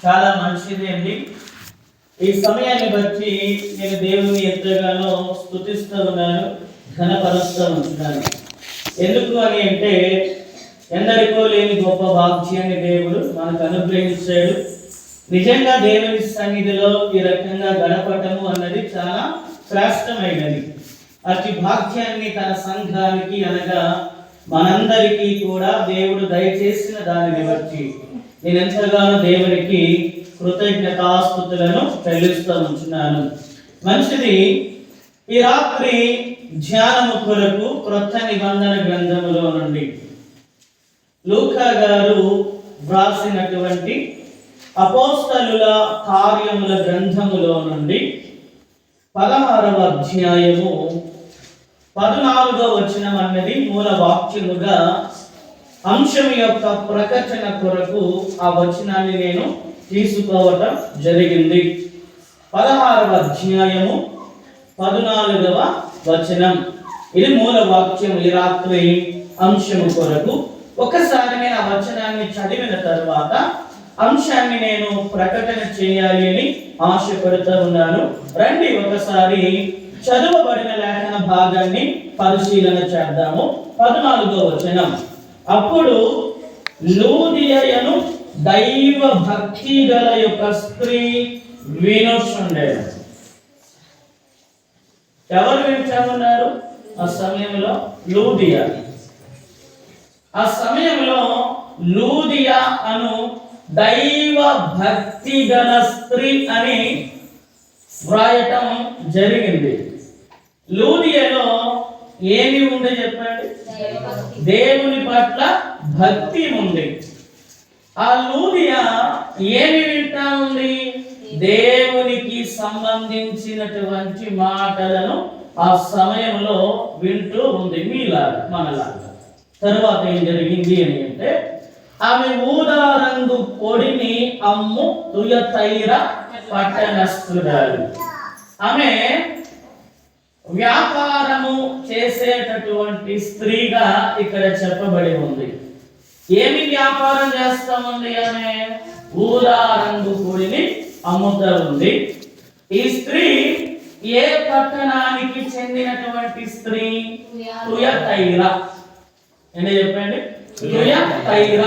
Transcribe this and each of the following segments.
చాలా మంచిది అండి. ఈ సమయాన్ని బట్టి నేను దేవుని ఎంతగానో స్తుతిస్తూ ఉన్నాను, ఘనపరుస్తూ ఉంటున్నాను. ఎందుకు అని అంటే ఎందరికో లేని గొప్ప భాగ్యాన్ని దేవుడు మనకు అనుగ్రహించాడు. నిజంగా దేవుని సన్నిధిలో ఈ రకంగా గడపటము అన్నది చాలా శ్రేష్టమైనది. అతి భాగ్యాన్ని తన సంఘానికి అనగా మనందరికీ కూడా దేవుడు దయచేసిన దానిని బట్టి నేను ఎంతగానో దేవునికి కృతజ్ఞతాస్తుతులను చెల్లిస్తూ ఉంటున్నాను. మంచిది. ఈ రాత్రి ధ్యానము కొరకు క్రొత్త నిబంధన గ్రంథములో నుండి లూకా గారు వ్రాసినటువంటి అపోస్తలుల కార్యముల గ్రంథములో నుండి 16వ అధ్యాయము 14వ వచనం అన్నది మూల వాక్యముగా అంశం యొక్క ప్రకటన కొరకు ఆ వచనాన్ని నేను తీసుకోవటం జరిగింది. 16వ అధ్యాయము 14వ వచనం ఇది మూల వాక్యం. ఈ రాత్రి అంశము కొరకు ఒకసారి నేను ఆ వచనాన్ని చదివిన తర్వాత అంశాన్ని నేను ప్రకటన చేయాలి అని ఆశపడుతూ ఉన్నాను. రండి ఒకసారి చదువబడిన లేఖన భాగాన్ని పరిశీలన చేద్దాము. 14వ వచనం. అప్పుడు లూదియను దైవ భక్తి గల యొక్క స్త్రీ వినుచుండెను. ఎవరు వింటున్నారు ఆ సమయంలో? లూదియా. ఆ సమయంలో లూదియా అను దైవ భక్తి గల స్త్రీ అని వ్రాయటం జరిగింది. లూదియాలో ఏమి ఉంది చెప్పండి? దేవుని పట్ల భక్తి ఉంది. ఆ లూదియా ఏమి వింటా ఉంది? దేవునికి సంబంధించినటువంటి మాటలను ఆ సమయంలో వింటూ ఉంది, మీలాగా మనలాగా. తర్వాత ఏం జరిగింది అని అంటే ఆమె ఊదా రంగు పొడిని అమ్ము తుయతైర పట్టణస్థురాలు. ఆమె వ్యాపారము చేసేటటువంటి స్త్రీగా ఇక్కడ చెప్పబడి ఉంది. ఏమి వ్యాపారం చేస్తా ఉంది? ఆమె ఊదా రంగు పొడిని అమ్ముతూ ఉంది. ఈ స్త్రీ ఏ పట్టణానికి చెందినటువంటి స్త్రీ? తుయతైర. ఏంటి చెప్పండి? తుయతైర.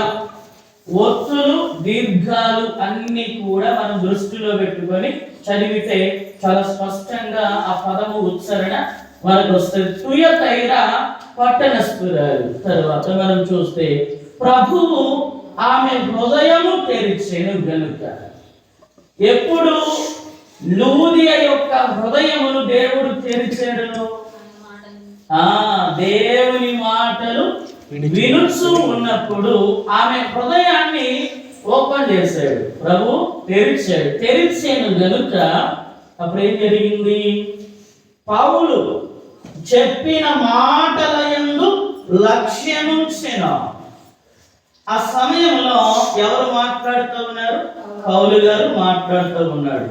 ఒత్తులు దీర్ఘాలు అన్ని కూడా మనం దృష్టిలో పెట్టుకొని చదివితే చాలా స్పష్టంగా ఆ పదము ఉచ్చారణ మనకు వస్తుంది. తుయతైర పట్టణస్థురాలు. తర్వాత మనం చూస్తే ప్రభువు ఆమె హృదయము తెరిచెను గనుక. ఎప్పుడు లూదియా యొక్క హృదయమును దేవుడు తెరిచాడు? దేవుని మాటలు వినుచు ఉన్నప్పుడు ఆమె హృదయాన్ని ఓపెన్ చేశాడు, ప్రభు తెరిచాడు. తెరిచాను గనుక అప్పుడు ఏం జరిగింది? పౌలు చెప్పిన మాటల యందు లక్ష్యముంచెను. ఆ సమయంలో ఎవరు మాట్లాడుతూ ఉన్నారు? పౌలు గారు మాట్లాడుతూ ఉన్నాడు.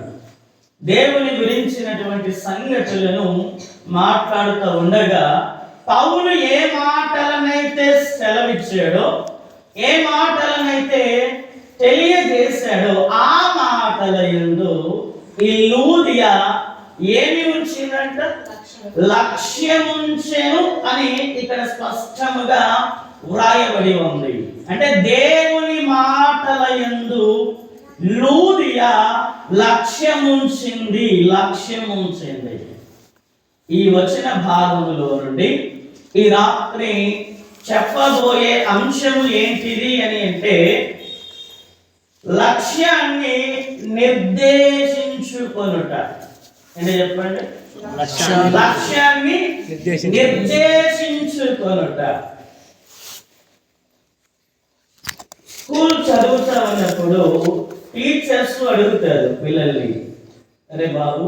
దేవుని గురించినటువంటి సంగతులను మాట్లాడుతూ ఉండగా పౌలు ఏ మాటలనైతే సెలవిచ్చాడో, ఏ మాటలనైతే తెలియజేశాడో ఆ మాటల యందు ఈ లూదియా ఏమి ఉంచిందంట? లక్ష్యముంచెను అని ఇక్కడ స్పష్టముగా వ్రాయబడి ఉంది. అంటే దేవుని మాటల యందు లూదియా లక్ష్యముంచింది. ఈ వచన భాగములో నుండి ఈ రాత్రి చెప్పబోయే అంశము ఏంటిది అని అంటే లక్ష్యాన్ని నిర్దేశించుకొనుట. ఏంటి చెప్పండి? లక్ష్యాన్ని నిర్దేశించుకొనుట. స్కూల్ చదువుతా ఉన్నప్పుడు టీచర్స్ అడుగుతారు పిల్లల్ని, అరే బాబు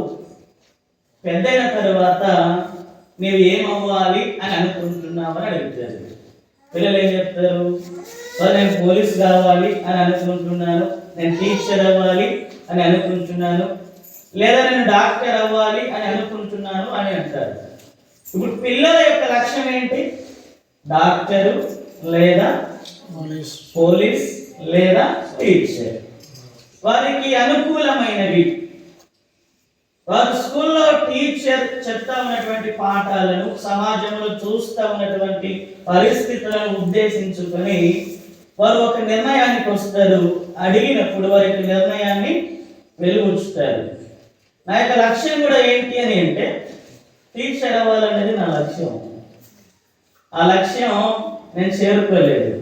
పెద్దయిన తర్వాత నీవు ఏమవ్వాలి అని అనుకుంటున్నావు అని అడుగుతారు. పిల్లలు ఏం చెప్తారు? నేను పోలీస్ కావాలి అని అనుకుంటున్నాను, నేను టీచర్ అవ్వాలి అని అనుకుంటున్నాను, లేదా నేను డాక్టర్ అవ్వాలి అని అనుకుంటున్నాను అని అంటారు. ఇప్పుడు పిల్లల యొక్క లక్ష్యం ఏంటి? డాక్టరు లేదా పోలీస్ లేదా టీచర్. వారికి అనుకూలమైనవి. వారు స్కూల్లో టీచర్ చెప్తా ఉన్నటువంటి పాఠాలను, సమాజంలో చూస్తూ ఉన్నటువంటి పరిస్థితులను ఉద్దేశించుకొని వారు ఒక నిర్ణయానికి వస్తారు. అడిగినప్పుడు వారికి నిర్ణయాన్ని వెలుగుచ్చుతారు. నా యొక్క లక్ష్యం కూడా ఏంటి అని అంటే టీచర్ అవ్వాలనేది నా లక్ష్యం. ఆ లక్ష్యం నేను చేరుకోలేదు.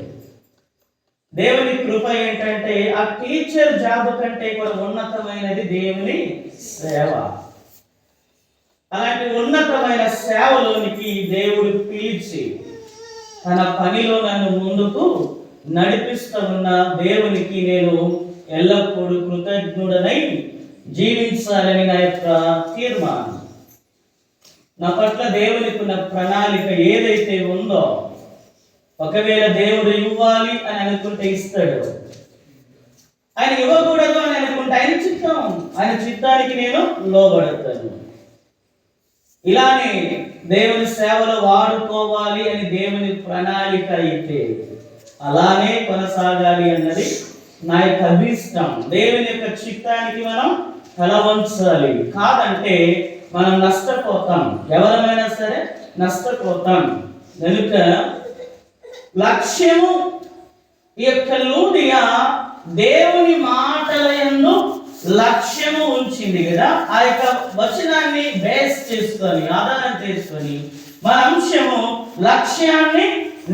దేవుని కృప ఏంటంటే ఆ టీచర్ జాబ్ కంటే కూడా ఉన్నతమైనది దేవుని సేవ. అలాంటి ఉన్నతమైన సేవలోనికి దేవుడు పిలిచి తన పనిలో నన్ను ముందుకు నడిపిస్తూ ఉన్న దేవునికి నేను ఎల్లప్పుడూ కృతజ్ఞుడనై జీవించాలని నా యొక్క తీర్మానం. నా పట్ల దేవునికి ఉన్న ప్రణాళిక ఏదైతే ఉందో, ఒకవేళ దేవుడు ఇవ్వాలి అని అనుకుంటే ఇస్తాడు, ఆయన ఇవ్వకూడదు అని అనుకుంటే ఆయన చిత్తం, ఆయన చిత్తానికి నేను లోబడతాను. ఇలానే దేవుని సేవలో వాడుకోవాలి అని దేవుని ప్రణాళిక అయితే అలానే కొనసాగాలి అన్నది నా యొక్క అభిష్టం. దేవుని యొక్క చిత్తానికి మనం తల వంచాలి. కాదంటే మనం నష్టపోతాం. ఎవరమైనా సరే నష్టపోతాం. కనుక లక్ష్యము ఈ యొక్క లూదియా దేవుని మాటల యందు లక్ష్యము ఉంచింది కదా. ఆ యొక్క వచనాన్ని బేస్ చేసుకొని, ఆధారం చేసుకొని మన అంశము లక్ష్యాన్ని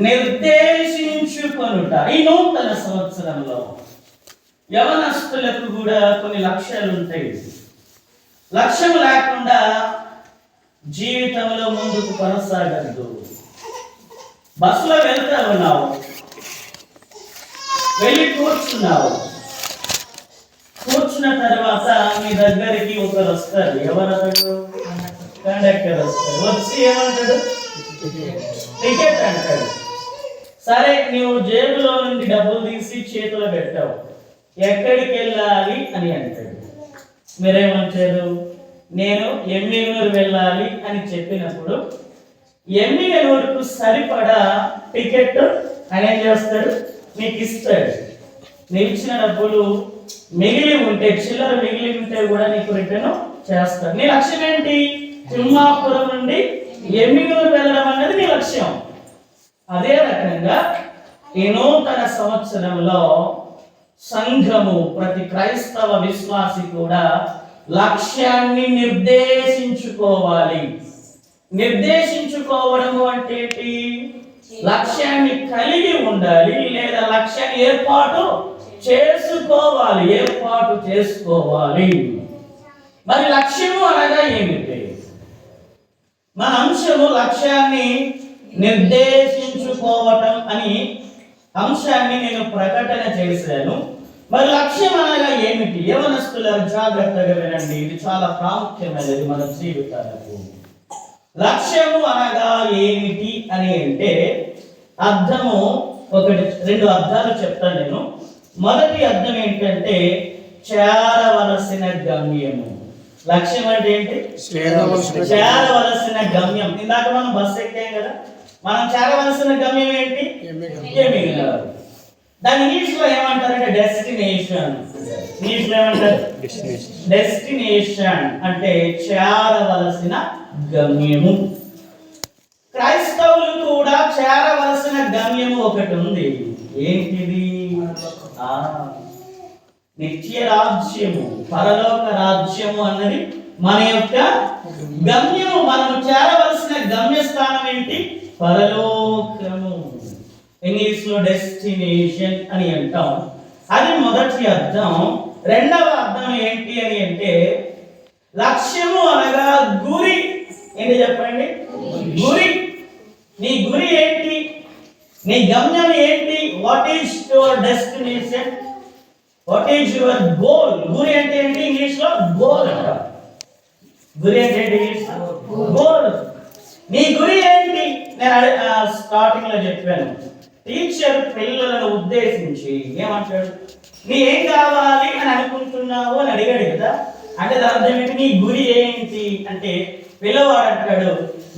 నిర్దేశించుకొనుట. ఈ నూతన సంవత్సరంలో యవనస్తులకు కూడా కొన్ని లక్ష్యాలు ఉంటాయి. లక్ష్యం లేకుండా జీవితంలో ముందుకు కొనసాగద్దు. బస్సులో వెళ్తా ఉన్నావు, వెళ్ళి కూర్చున్నావు. కూర్చున్న తర్వాత మీ దగ్గరికి ఒకరు వస్తారు. ఎవరతడు? కండక్టర్ వస్తారు. వచ్చి ఏమంటాడు? టికెట్ అంటాడు. సరే, నీవు జేబులో నుండి డబ్బులు తీసి చేతిలో పెట్టావు. ఎక్కడికి వెళ్ళాలి అని అంటాడు. మీరేమంటారు? నేను ఎమ్మిగనూరు వెళ్ళాలి అని చెప్పినప్పుడు ఎమ్మిగనూరుకు సరిపడా టికెట్ ఆయన ఏం చేస్తాడు? నీకు ఇస్తాడు. నీకు ఇచ్చిన డబ్బులు మిగిలి ఉంటే, చిల్లర మిగిలి ఉంటే కూడా నీకు రిటర్న్ చేస్తాడు. నీ లక్ష్యం ఏంటి? తిమ్మాపురం నుండి ఎమ్మిగనూరు వెళ్ళడం అనేది నీ లక్ష్యం. అదే రకంగా ఈ నూతన సంవత్సరంలో సంఘము, ప్రతి క్రైస్తవ విశ్వాసి కూడా లక్ష్యాన్ని నిర్దేశించుకోవాలి. నిర్దేశించుకోవడము అంటే ఏంటి? లక్ష్యాన్ని కలిగి ఉండాలి, లేదా లక్ష్యాన్ని ఏర్పాటు చేసుకోవాలి. ఏర్పాటు చేసుకోవాలి. మరి లక్ష్యము అనగా ఏమిటి? మన అంశము లక్ష్యాన్ని నిర్దేశించుకోవటం అని అంశాన్ని నేను ప్రకటన చేశాను. మరి లక్ష్యం అనగా ఏమిటి? యవనస్తులారు జాగ్రత్తగా వినండి, ఇది చాలా ప్రాముఖ్యమైనది మన జీవితాలకు. లక్ష్యము అనగా ఏమిటి అని అంటే అర్థము ఒకటి, రెండు అర్థాలు చెప్తాను నేను. మొదటి అర్థం ఏంటంటే చేరవలసిన గమ్యము. లక్ష్యం అంటే ఏంటి? చేరవలసిన గమ్యం. ఇందాక మనం బస్సు ఎక్కాం కదా, మనం చేరవలసిన గమ్యం ఏంటి? ఎమ్మిగనూరు. దాని ఇంగ్లీష్ లో ఏమంటారంటే డెస్టినేషన్. ఇంగ్లీష్ లో ఏమంటారు? డెస్టినేషన్ అంటే చేరవలసిన గమ్యము. క్రైస్తవులు కూడా చేరవలసిన గమ్యము ఒకటి ఉంది. ఏంటిది? నిత్య రాజ్యము, పరలోక రాజ్యము అన్నది మన యొక్క గమ్యము. మనము చేరవలసిన గమ్యస్థానం ఏంటి? పరలోకము. ఇంగ్లీష్ లో డెస్టినేషన్ అని అంటాం. అది మొదటి అర్థం. రెండవ అర్థం ఏంటి అని అంటే లక్ష్యము అనగా గురి. ఏంటి చెప్పండి? గురి. నీ గురి ఏంటి? నీ గమ్యం ఏంటి? What is your destination? What is your goal? గురి అంటే ఏంటి? ఇంగ్లీష్ లో గోల్ అంటాం. గురి అంటే ఏంటి? గోల్. నీ గురి ఏంటి? నేను స్టార్టింగ్ లో చెప్పాను. టీచర్ పిల్లలను ఉద్దేశించి ఏమంటాడు? నీ ఏం కావాలి అని అనుకుంటున్నావు అని అడిగాడు కదా. అంటే దాని అర్థం ఏంటి? నీ గురి ఏంటి అంటే పిల్లవాడు అంటాడు,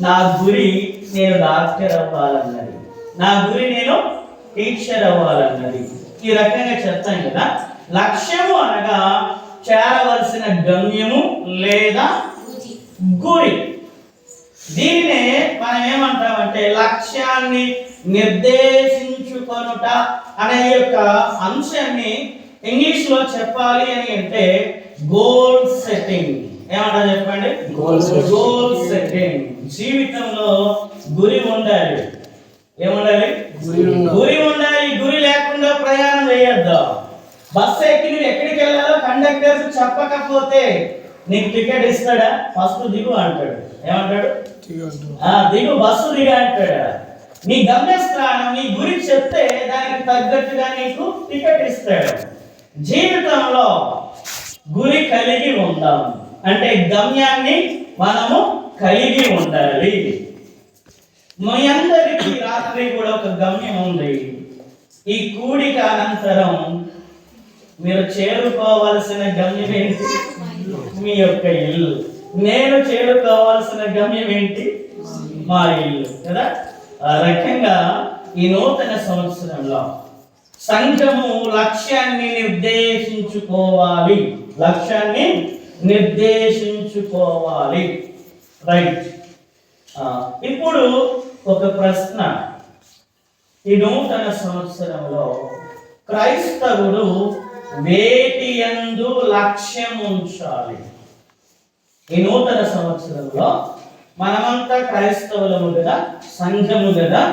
నా గురి నేను డాక్టర్ అవ్వాలన్నది, నా గురి నేను టీచర్ అవ్వాలన్నది. ఈ రకంగా చెప్తాం కదా. లక్ష్యము అనగా చేరవలసిన గమ్యము లేదా గురి. దీనినే మనం ఏమంటామంటే లక్ష్యాన్ని నిర్దేశించుకొనుట అనే యొక్క అంశాన్ని ఇంగ్లీష్ లో చెప్పాలి అని అంటే గోల్ సెట్టింగ్. ఏమంటారు చెప్పండి? Goal setting. జీవితంలో గురి ఉండాలి. ఏముండాలి? గురి ఉండాలి. గురి లేకుండా ప్రయాణం చేయొద్దు. బస్సు ఎక్కి నువ్వు ఎక్కడికి వెళ్ళాలో కండక్టర్ చెప్పకపోతే నీకు టికెట్ ఇస్తాడా? ఫస్ట్ దిగు అంటాడు. ఏమంటాడు? దిగు, బస్సు దిగా అంటాడు. నీ గమ్యస్థానం, నీ గురి చెప్తే దానికి తగ్గట్టుగా నీకు టికెట్ ఇస్తాడు. జీవితంలో గురి కలిగి ఉందాం అంటే గమ్యాన్ని మనము కలిగి ఉండాలి. మీ అందరికీ రాత్రి కూడా ఒక గమ్యం ఉంది. ఈ కూడిక అనంతరం మీరు చేరుకోవాల్సిన గమ్యం ఏంటి? మీ యొక్క ఇల్లు. నేను చేరుకోవాల్సిన గమ్యం ఏంటి? మా ఇల్లు కదా. ఆ రకంగా ఈ నూతన సంవత్సరంలో సంఘము లక్ష్యాన్ని నిర్దేశించుకోవాలి. లక్ష్యాన్ని నిర్దేశించుకోవాలి. రైట్. ఇప్పుడు ఒక ప్రశ్న. ఈ నూతన సంవత్సరంలో క్రైస్తవుడు వేటి యందు లక్ష్యం ఉంచాలి? ఈ నూతన సంవత్సరంలో మనమంతా క్రైస్తవులము కదా, సంఘము కదా.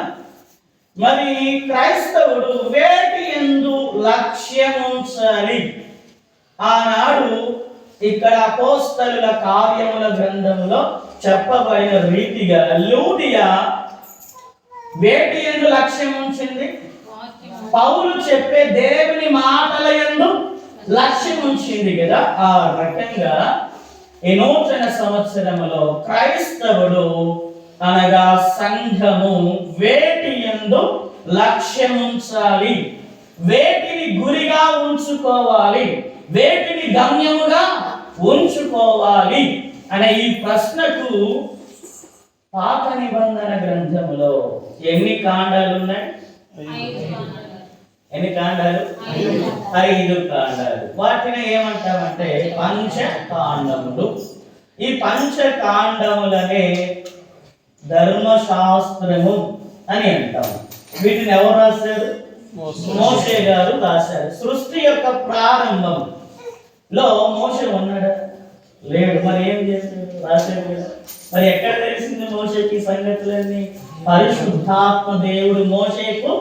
మరి క్రైస్తవుడు వేటి యందు లక్ష్యం ఉంచాలి? ఆనాడు ఇక్కడ అపోస్తలుల కార్యముల గ్రంథములో చెప్పబడిన రీతిగా లూదియా వేటి యందు లక్ష్యం ఉంచింది? పౌలు చెప్పే దేవుని మాటల యందు లక్ష్యం ఉంచింది కదా. ఆ రకంగా ఈ నూతన సంవత్సరములో క్రైస్తవుడు అనగా సంఘము వేటి యందు లక్ష్యం ఉంచాలి? వేటిని గురిగా ఉంచుకోవాలి? వేటిని గమ్యముగా ఉంచుకోవాలి అనే ఈ ప్రశ్నకు పాత నిబంధన గ్రంథములో ఎన్ని కాండాలు ఉన్నాయి? ఎన్ని కాండాలు? 5 కాండాలు. వాటిని ఏమంటామంటే పంచకాండములు. ఈ పంచకాండములనే ధర్మశాస్త్రము అని అంటాము. వీటిని ఎవరు రాశారు? మోషే గారు రాశారు. సృష్టి యొక్క ప్రారంభంలో మోషే ఉన్నాడా? లేడు. మరి ఏం చేశాడు? రాశాడు కదా. మరి ఎక్కడ తెలిసింది మోషేకి సంగతులన్నీ? పరిశుద్ధాత్మ దేవుడు మోషేకు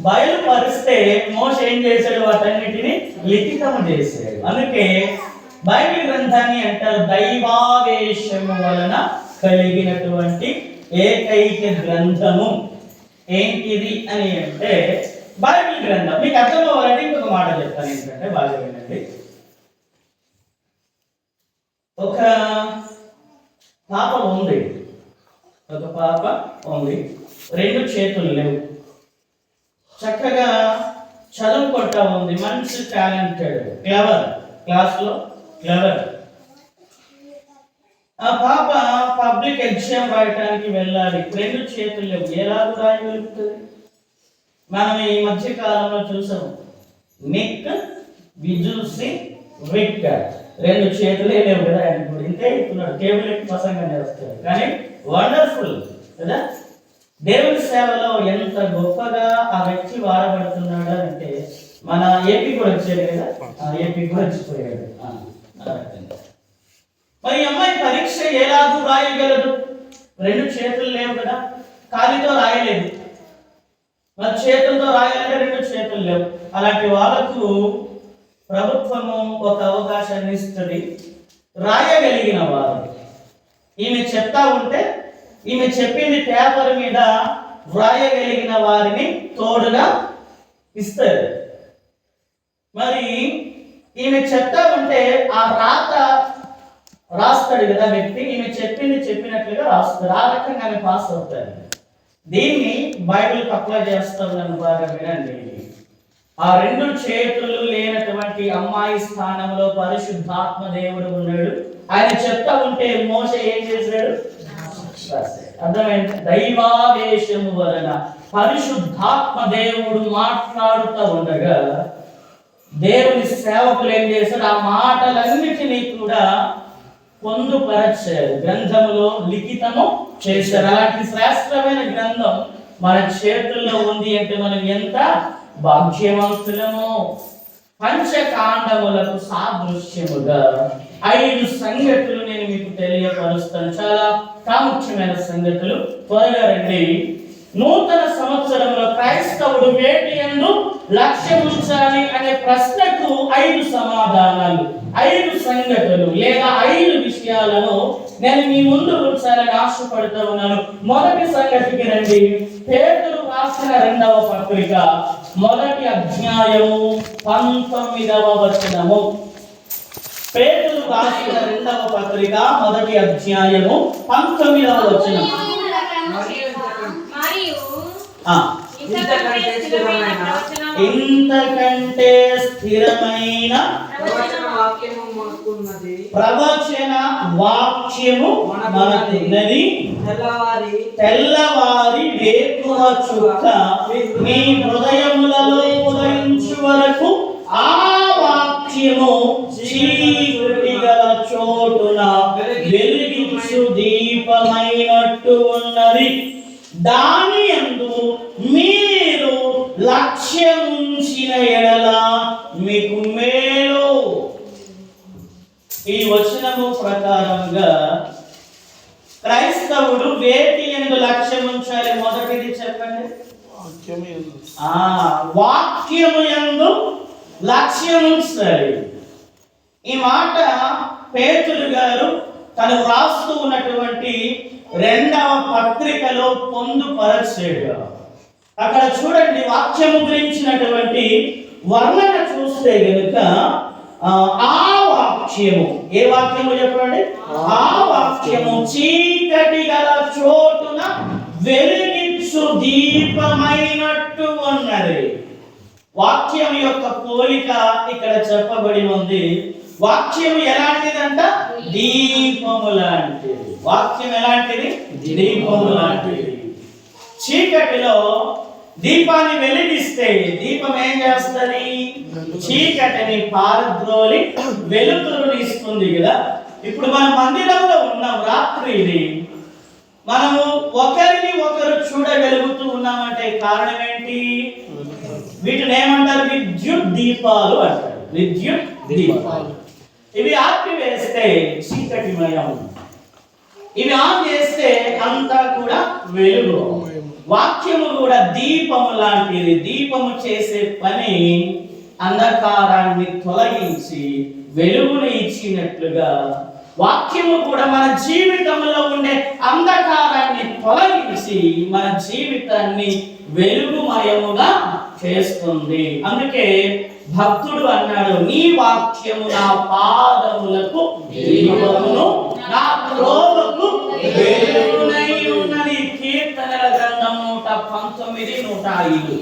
బయలుపరిస్తే మోషే ఏం చేశాడు? వాటన్నిటిని లిఖితము చేశాడు. అందుకే బైబిల్ గ్రంథాన్ని అంటారు దైవావేశము వలన కలిగినటువంటి ఏకైక గ్రంథము. ఏంటిది అని అంటే బైబిల్ గ్రంథం. మీకు అర్థం అవ్వాలంటే ఇంకొక మాట చెప్తాను. ఏంటంటే బాగా వినండి. ఒక పాప ఉంది. ఒక పాప ఉంది. 2 చేతులు లేవు. చక్కగా చదువుకుంటా ఉంది. మంచి టాలెంటెడ్, క్లవర్, క్లాస్లో క్లవర్. ఆ పాప పబ్లిక్ ఎగ్జామ్ రాయడానికి వెళ్ళాలి. 2 చేతులు లేవు. ఎలాగో రాయగలుగుతుంది? మనం ఈ మధ్య కాలంలో చూసాము. నిక్ విజుసి విక్ 2 చేతులే లేవు కదా. ఆయన కూడా ఇంతే ఇస్తున్నాడు. టేబుల్ ఎక్కి ప్రసంగం వస్తాడు. కానీ వండర్ఫుల్ కదా. దేవుని సేవలో ఎంత గొప్పగా ఆ వ్యక్తి వాడబడుతున్నాడు అంటే మన ఏపీ కూడా వచ్చాడు కదా. ఏపీ కూడా వచ్చిపోయాడు. మరి అమ్మాయి పరీక్ష ఎలాగూ రాయగలదు? 2 చేతులు లేవు కదా. కాలితో రాయలేదు. మరి చేతులతో రాయాలంటే 2 చేతులు లేవు. అలాంటి వాళ్ళకు ప్రభుత్వము ఒక అవకాశాన్ని ఇస్తుంది. రాయగలిగిన వారు ఈమె చెప్తా ఉంటే ఈమె చెప్పింది పేపర్ మీద వ్రాయగలిగిన వారిని తోడుగా ఇస్తారు. మరి ఈమె చెప్తా ఉంటే ఆ రాత రాస్తాడు కదా వ్యక్తి. ఈమె చెప్పింది చెప్పినట్లుగా రాస్తాడు. ఆ రకంగా ఆమె పాస్ అవుతారు. దీన్ని బైబిల్కి అప్లై చేస్తాం. నన్ను బాగా వినండి. ఆ 2 చేతులు లేనటువంటి అమ్మాయి స్థానంలో పరిశుద్ధాత్మ దేవుడు ఉన్నాడు. ఆయన చెప్తా ఉంటే మోషే ఏం చేశాడు? అర్థమైంది? దైవావేశము వలన పరిశుద్ధాత్మ దేవుడు మాట్లాడుతూ ఉండగా దేవుని సేవకులు ఏం చేశారు? ఆ మాటలన్నిటినీ కూడా పొందుపరచారు, గ్రంథములో లిఖితము చేశారు. అలాంటి శ్రేష్టమైన గ్రంథం మన చేతుల్లో ఉంది అంటే మనం ఎంత భాగ్యవంతులము. పంచకాండములకు సాదృశ్యముగా 5 సంగతులు నేను మీకు తెలియపరుస్తాను. చాలా ప్రాముఖ్యమైన సంగతులు. త్వరగా రండి. నూతన సంవత్సరంలో క్రైస్తవుడు వేటి యందు లక్ష్యం ఉంచాలి అనే ప్రశ్నకు 5 సమాధానాలు, 5 సంగతులు లేదా 5 విషయాలను నేను మీ ముందు ఉంచాలని ఆశపడుతూ ఉన్నాను. మొదటి సంగతికి రండి. పేతురు రాసిన 2వ పత్రిక 1వ అధ్యాయము 19వ వచనము. పేతురు రాసిన 2వ పత్రిక 1వ అధ్యాయము 19వ వచనం. ఇంతకంటే స్థిరమైన ప్రవచన వాక్యము మనకున్నది. తెల్లవారి వేకువ చుక్క మీ హృదయములలో ఉదయించు వరకు ఆ వాక్యము చీకటి గల చోటున వెలిగించు దీపమైనట్టు ఉన్నది. దాని యందు మీరు లక్ష్యముంచిన ఎడల మీకు మేలు. ఈ వచనము ప్రకారంగా క్రైస్తవుడు వేటి యందు లక్ష్యం ఉంచాలి? మొదటిది చెప్పండి. వాక్యము యందు లక్ష్యం ఉంచాలి. ఈ మాట పేతురు గారు తను వ్రాస్తూ ఉన్నటువంటి 2వ పత్రికలో పొందుపరచాడు. అక్కడ చూడండి, వాక్యము గురించినటువంటి వర్ణన చూస్తే గనుక ఆ వాక్యము, ఏ వాక్యము చెప్పండి? ఆ వాక్యము చీకటి గల చోటున వెలిగించు దీపమైనట్టు ఉన్నది. వాక్యం యొక్క పోలిక ఇక్కడ చెప్పబడి ఉంది. వాక్యం ఎలాంటిదంట? దీపము లాంటిది. వాక్యం ఎలాంటిది? దీపము లాంటిది. చీకటిలో దీపాన్ని వెలిగిస్తే దీపం ఏం చేస్తుంది? చీకటిని పారద్రోలి వెలుతురుని ఇస్తుంది కదా. ఇప్పుడు మన మందిరంలో ఉన్నాం, రాత్రి ఇది. మనము ఒకరిని ఒకరు చూడగలుగుతూ ఉన్నామంటే కారణం ఏంటి? వీటిని ఏమంటారు? విద్యుత్ దీపాలు అంటారు. విద్యుత్ దీపాలు. ఇవి ఆపివేస్తే చీకటిమయం, ఇవి ఆన్ చేస్తే అంతా కూడా వెలుగు. వాక్యము కూడా దీపము లాంటిది. దీపము చేసే పని అంధకారాన్ని తొలగించి వెలుగును ఇచ్చినట్లుగా వాక్యము కూడా మన జీవితంలో ఉండే అంధకారాన్ని తొలగించి మన జీవితాన్ని వెలుగుమయముగా చేస్తుంది. అందుకే భక్తుడు అన్నాడు, నీ వాక్యము నా పాదములకు దీపమును నా త్రోవకు వెలుగునై ఉన్నది. కీర్తనల గ్రంథం 119, 105.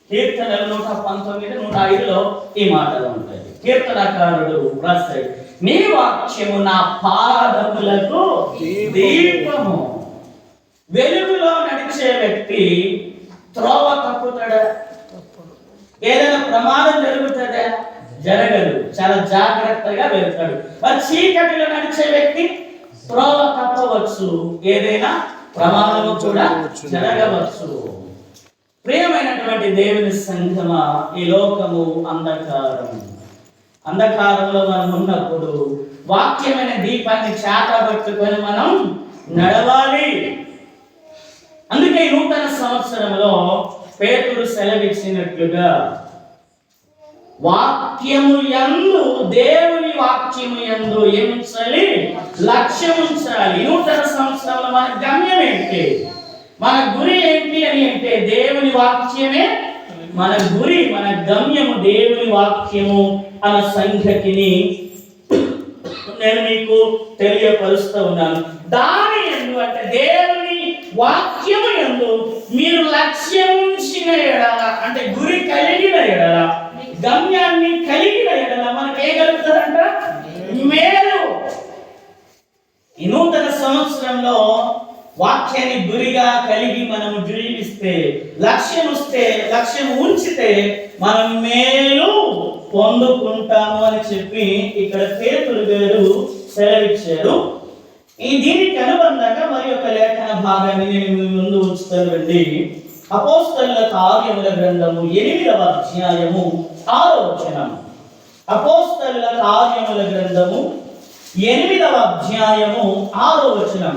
కీర్తనలు 119, 105లో ఈ మాటలు ఉంటాయి. కీర్తనకారుడు రాస్తాడు, నీ వాక్యము నా పాదములకు దీపము. వెలుగులో నడిచే వ్యక్తి త్రోవ తప్పుతాడా? ఏదైనా ప్రమాదం జరుగుతుందా? జరగదు. చాలా జాగ్రత్తగా వెళ్తాడు. మరి చీకటిలో నడిచే వ్యక్తి త్రోవ తప్పవచ్చు, ఏదైనా ప్రమాదము కూడా జరగవచ్చు. ప్రియమైనటువంటి దేవుని సంఘమా, ఈ లోకము అంధకారం. అంధకారంలో మనం ఉన్నప్పుడు వాక్యమైన దీపాన్ని చేతబట్టుకొని మనం నడవాలి. అందుకే ఈ నూతన సంవత్సరంలో పేతురు సెలవిచ్చినట్లుగా వాక్యము యందు, దేవుని వాక్యము యందు ఏముంచాలి? లక్ష్యం ఉంచాలి. నూతన సంవత్సరంలో మన గమ్యం ఏంటి? మన గురి ఏంటి అని అంటే దేవుని వాక్యమే మన గురి, మన గమ్యము దేవుని వాక్యము అన్న సంగతిని నేను మీకు తెలియపరుస్తూ ఉన్నాను. దాని యందు అంటే దేవుని వాక్యము యందు మీరు లక్ష్యం ఉంచిన ఎడల, అంటే గురి కలిగిన ఎడల, గమ్యాన్ని కలిగిన ఎడల మనకు ఏ కలుగుతుందంట? మేలు. ఈ నూతన సంవత్సరంలో వాక్యాన్ని గురిగా కలిగి మనము జీవిస్తే, లక్ష్యం ఉంచితే మనం మేలు పొందుకుంటాము అని చెప్పి ఇక్కడ పేతురు గారు సెలవిచ్చారు. దీనికి అనుబంధంగా మరి ఒక లేఖన భాగాన్ని నేను మీ ముందు ఉంచుతానండి. అపోస్తలుల కార్యముల గ్రంథము 8వ అధ్యాయము 6వ వచనం. అపోస్తలుల కార్యముల గ్రంథము 8వ అధ్యాయము 6వ వచనం.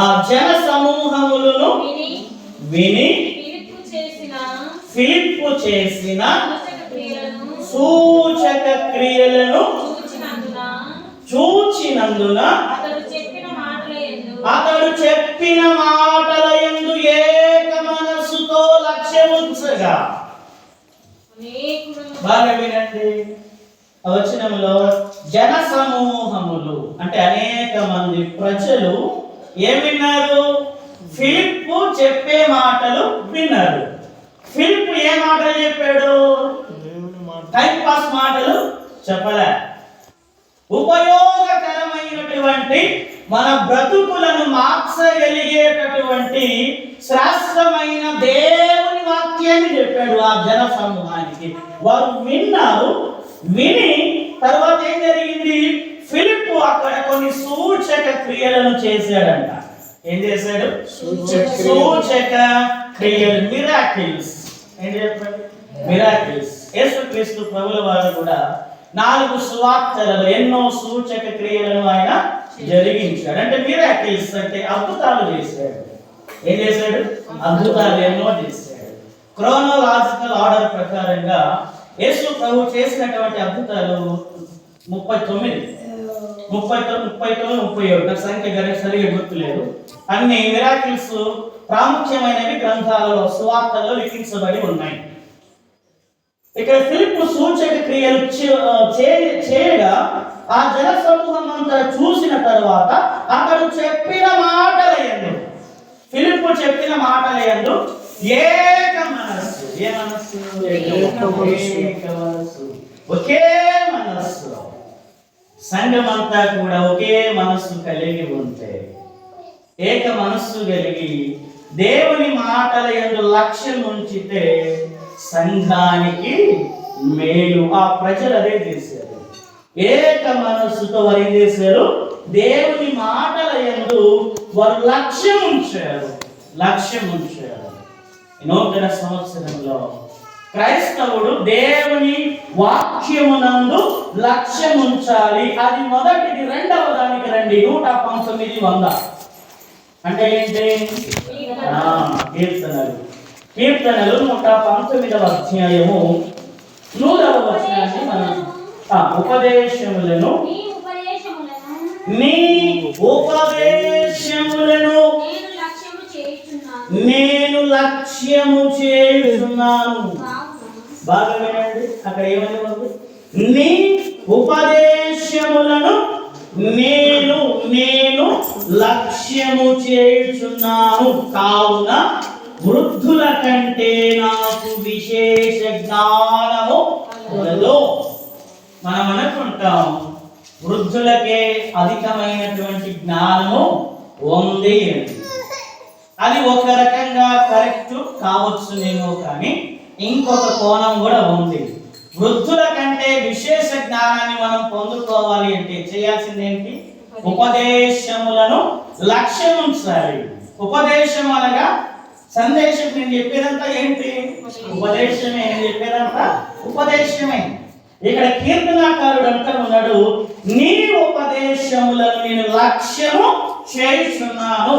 ఆ జన సమూహములను విని ఫిలిప్పు చేసిన సూచక క్రియలను చూచినందున అతడు చెప్పిన మాటల యందు ఏక మనస్సుతో లక్ష్యముంచగా. బాగా వినండి. వచనంలో జన సమూహములు అంటే అనేక మంది ప్రజలు ఏం విన్నారు? ఫిలిప్పు చెప్పే మాటలు విన్నారు. ఫిలిప్పు ఏ మాటలు చెప్పాడు? టైం పాస్ మాటలు చెప్పలే. ఉపయోగకరమైనటువంటి మన బ్రతుకులను మార్చగలిగేటటువంటి శ్రేష్టమైన దేవుని వాక్యాన్ని చెప్పాడు ఆ జన సమూహానికి. వారు విన్నారు. విని తర్వాత ఏం జరిగింది? ఫిలిప్పు అక్కడ కొన్ని సూచక క్రియలను చేశాడంట. ఏం చేశాడు? సూచక క్రియలు, మిరాకిల్స్. ఏం చెప్పాడు? మిరాకిల్స్. యేసుక్రీస్తు ప్రభుల వారు కూడా 4 సువార్తలలో ఎన్నో సూచక క్రియలను ఆయన జరిగించాడు. అంటే మిరాకిల్స్ అంటే అద్భుతాలు చేశాడు. ఏం చేశాడు? అద్భుతాలు ఎన్నో చేశాడు. క్రోనోలాజికల్ ఆర్డర్ ప్రకారంగా యేసు ప్రభు చేసినటువంటి అద్భుతాలు 39, 37 నాకు సంఖ్య సరిగా గుర్తులేదు. అన్ని మిరాకిల్స్ ప్రాముఖ్యమైనవి గ్రంథాలలో సువార్తల్లో లిఖించబడి ఉన్నాయి. ఇక్కడ ఫిలిప్పు సూచక క్రియలు చేయగా ఆ జన సమూహం అంతా చూసిన తర్వాత అతడు చెప్పిన మాటల యందు, ఫిలిప్పు చెప్పిన మాటల యందు ఏక మనస్సు. ఏ మనస్సు? ఏక మనస్సు. ఒకే మనస్సు. సంఘమంతా కూడా ఒకే మనస్సు కలిగి ఉంటే, ఏక మనస్సు కలిగి దేవుని మాటల యందు లక్ష్యం ఉంచితే సంఘానికి మేలు. ఆ ప్రజలు అదే చేశారు. ఏక మనస్సుతో వారు ఏం చేశారు? దేవుని మాటల యందు వారు లక్ష్యం ఉంచారు. నూతన సంవత్సరంలో క్రైస్తవుడు దేవుని వాక్యమునందు లక్ష్యం ఉంచాలి. అది మొదటిది. రెండవ దానికి రండి. 119 అంటే ఏంటి? కీర్తనలు 119వ అధ్యాయము 100వ వచనాన్ని మనం ఉపదేశములను నేను లక్ష్యము చేయుచున్నాను. బాగా వినండి. అక్కడ ఏమని ఉంది? నీ ఉపదేశములను నేను లక్ష్యము చేయుచున్నాను. కావున వృద్ధుల కంటే నాకు విశేష జ్ఞానము కలదు. మనం అనుకుంటాం వృద్ధులకే అధికమైనటువంటి జ్ఞానము ఉంది. అది ఒక రకంగా కరెక్ట్ కావచ్చునేమో, కానీ ఇంకొక కోణం కూడా ఉంది. వృద్ధుల కంటే విశేష జ్ఞానాన్ని మనం పొందుకోవాలి అంటే చేయాల్సింది ఏంటి? ఉపదేశములను లక్ష్యం ఉంచాలి. ఉపదేశం అనగా సందేశం. నేను చెప్పేదంతా ఏంటి? ఉపదేశమే. నేను చెప్పేదంతా ఉపదేశమే. ఇక్కడ కీర్తనాకారుడు అంటూ ఉన్నాడు, నీ ఉపదేశములను నేను లక్ష్యము చేయుచున్నాను.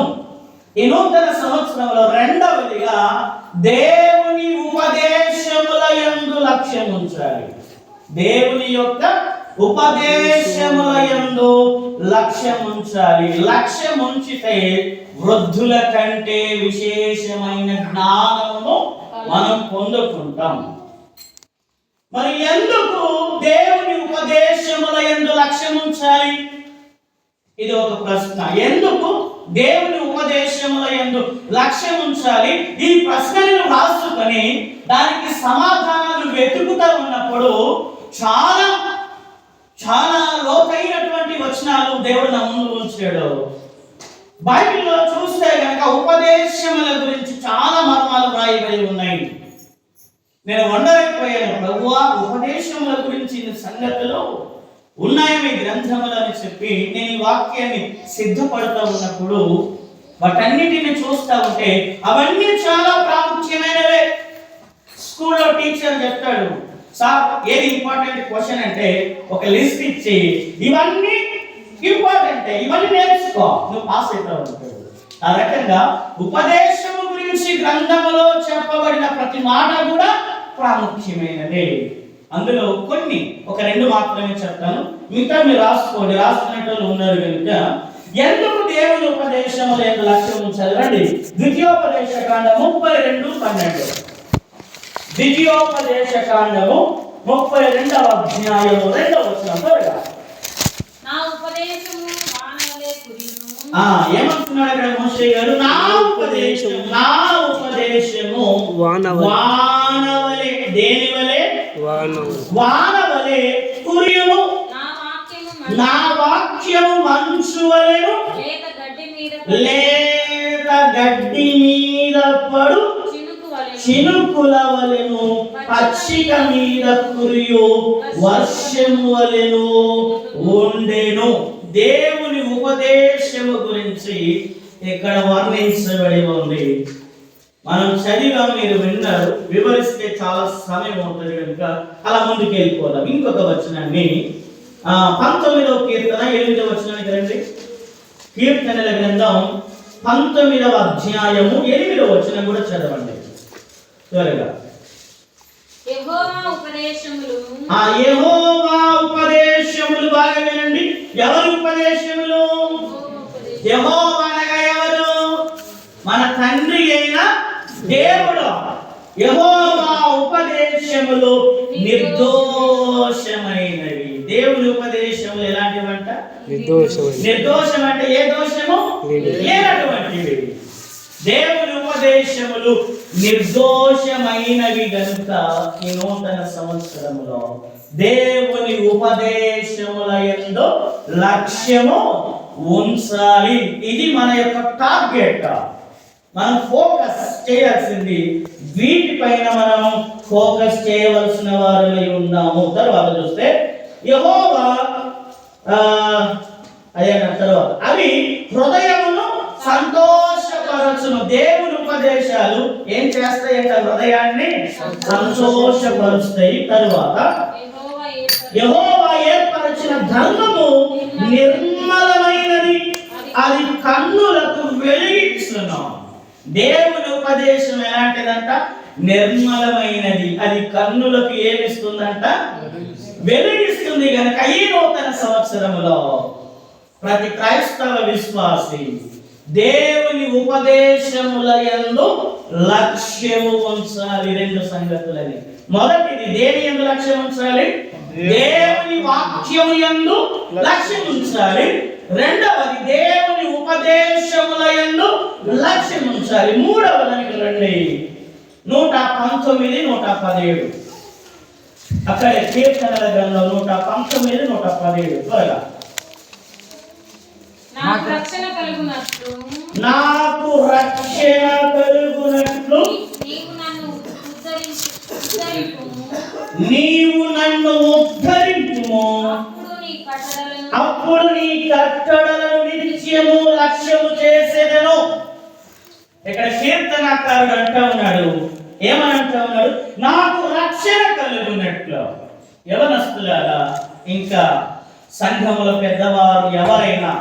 ఈ నూతన సంవత్సరంలో రెండవదిగా దేవుని ఉపదేశముల యందు లక్ష్యం ఉంచాలి. దేవుని యొక్క ఉపదేశముల యందు లక్ష్యం ఉంచాలి. లక్ష్యం ఉంచితే వృద్ధుల కంటే విశేషమైన జ్ఞానమును మనం పొందుకుంటాం. మరి ఎందుకు దేవుని ఉపదేశముల యందు లక్ష్యం ఉంచాలి? ఇది ఒక ప్రశ్న. ఎందుకు దేవుని ఉపదేశముల యందు లక్ష్యం ఉంచాలి? ఈ ప్రశ్నలను రాసుకొని దానికి సమాధానాలు వెతుకుతూ ఉన్నప్పుడు చాలా చాలా లోతైనటువంటి వచనాలు దేవుడు నా ముందు ఉంచాడు. బైబిల్లో చూస్తే కనుక ఉపదేశముల గురించి చాలా మర్మాలు రాయబడి ఉన్నాయి. నేను వండలేకపోయాను ప్రభువా, ఉపదేశముల గురించి ఇన్ని సంగతులు ఉన్నాయి మీ గ్రంథములు అని చెప్పి నేను ఈ వాక్యాన్ని సిద్ధపడుతూ ఉన్నప్పుడు వాటన్నిటిని చూస్తూ ఉంటే అవన్నీ చాలా ప్రాముఖ్యమైనవే. స్కూల్లో టీచర్ చెప్తాడు, సార్ ఏది ఇంపార్టెంట్ క్వశ్చన్ అంటే ఒక లిస్ట్ ఇచ్చి ఇవన్నీ ఇంపార్టెంట్, ఇవన్నీ నేర్చుకో, నువ్వు పాస్ అవుతావు అంటాడు. ఆ రకంగా ఉపదేశము గురించి గ్రంథములో చెప్పబడిన ప్రతి మాట కూడా ప్రాముఖ్యమైనదే. అందులో కొన్ని ఒక రెండు మాత్రమే చెప్తాను, మిగతా మీరు రాసుకోండి, రాసుకునేటోళ్ళు ఉన్నారు కనుక. ఎందుకు దేవుని ఉపదేశముల యందు లక్ష్యం ఉంచాలి? రండి, ద్వితీయోపదేశ కాండము 32:12. ద్వితీయోపదేశ కాండము 32వ అధ్యాయము 2వ వచనం త్వరగా. నా ఉపదేశము వానవలే కురియును. ఏమంటున్నాడు అక్కడ మోషే గారు? నా ఉపదేశము వానవలే, దేని వలె? వానవలే కురియును. నా వాక్యము మంచు వలెను, లేత గడ్డి మీద పడు చినుకుల వలెను, పచ్చిక మీద కురియు వర్షము వలెను ఉండెను. దేవుని ఉపదేశము గురించి ఇక్కడ వర్ణించబడి ఉంది. మనం చదివాం, మీరు విన్నారు, వివరిస్తే చాలా సమయం అవుతుంది కనుక అలా ముందుకు వెళ్ళిపోదాం. ఇంకొక వచనాన్ని 19వ కీర్తన 8వ వచనానికి రండి. కీర్తనల గ్రంథం 19వ అధ్యాయము 8వ వచనం కూడా చదవండి త్వరగా. యెహోవా ఉపదేశములు, యెహోవా ఉపదేశములు, బాగా వినండి. ఎవరి ఉపదేశములు? యెహోవా అనగా ఎవరు? మన తండ్రి అయిన దేవుడు. యెహోవా ఉపదేశములు నిర్దోషమైనవి. దేవుని ఉపదేశములు ఎలాంటివంట? నిర్దోషం అంటే ఏ దోషము లేనటువంటివి. దేవుని ఉపదేశములు నిర్దోషమైనవి గనుక ఈ నూతన సంవత్సరములో దేవుని ఉపదేశముల యందు లక్ష్యము ఉంచాలి. ఇది మన యొక్క టార్గెట్. మనం ఫోకస్ చేయాల్సింది వీటిపైన మనం ఫోకస్ చేయవలసిన వారమై ఉన్నాము. తర్వాత చూస్తే యెహోవా తర్వాత అవి హృదయమును సంతోషపరచును. దేవుని ఉపదేశాలు ఏం చేస్తాయంట? హృదయాన్ని సంతోషపరుస్తాయి. తరువాత యెహోవా ఏర్పరచిన ధర్మము నిర్మలమైనది, అది కన్నులకు వెలిగించును. దేవుని ఉపదేశం ఎలాంటిదంట? నిర్మలమైనది, అది కన్నులకు ఏమిస్తుందంట? వెలిగిస్తుంది. గనక ఈ నూతన సంవత్సరములో ప్రతి క్రైస్తవ విశ్వాసి దేవుని ఉపదేశముల యందు లక్ష్యము ఉంచాలి. రెండు సంగతులని. మొదటిది, దేని యందు లక్ష్యం ఉంచాలి? దేవుని వాక్యము యందు లక్ష్యం ఉంచాలి. రెండవది, దేవుని ఉపదేశముల యందు లక్ష్యం ఉంచాలి. మూడవదానికి రండి, 119, 117. అక్కడే కీర్తనల గ్రంథం 119, 117 త్వరగా. నాకు రక్షణ కలుగునట్లు నీవు నన్ను ఉద్ధరించుము, అప్పుడు నీ కట్టడలను నిత్యము లక్ష్యము చేసేదను. ఇక్కడ కీర్తనకారుడు అంటా ఉన్నాడు, ఏమని అంటా ఉన్నాడు? నాకు రక్షణ కలుగునట్లు. యవనస్తులారా, ఇంకా సంఘముల పెద్దవారు ఎవరైనా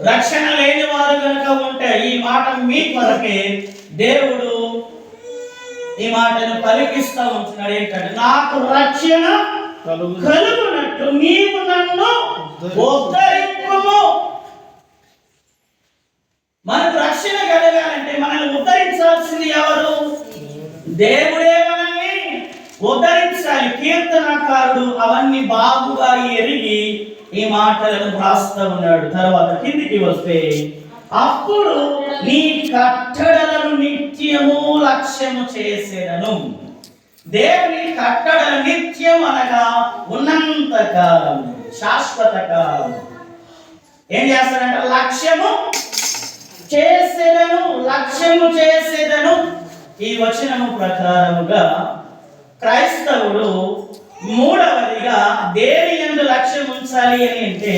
రక్షణ లేని వారు కనుక ఉంటే ఈ మాట మీ కొరకే దేవుడు ఈ మాటను పలికిస్తా ఉంటున్నాడు. ఏంటంటే, నాకు రక్షణ కలుగునట్టు నీవు నన్ను ఉద్ధరించుము. మనకు రక్షణ కలగాలంటే మనల్ని ఉద్ధరించాల్సింది ఎవరు? దేవుడే మనల్ని ఉద్ధరించాలి. కీర్తనకారుడు అవన్నీ బాగుగా ఎరిగి ఈ మాటలను వ్రాస్తా ఉన్నాడు. తర్వాత కిందికి వస్తే, అప్పుడు నీ కట్టడలను నిత్యము లక్ష్యము చేసేదను. దేవుని కట్టడల నిత్యం అనగా ఉన్నంత కాలం, శాశ్వత కాలం. ఏం చేస్తాడంటే లక్ష్యము చేసేదను, లక్ష్యము చేసేదను. ఈ వచనము ప్రకారముగా క్రైస్తవుడు మూడవదిగా దేని యందు లక్ష్యం ఉంచాలి అని అంటే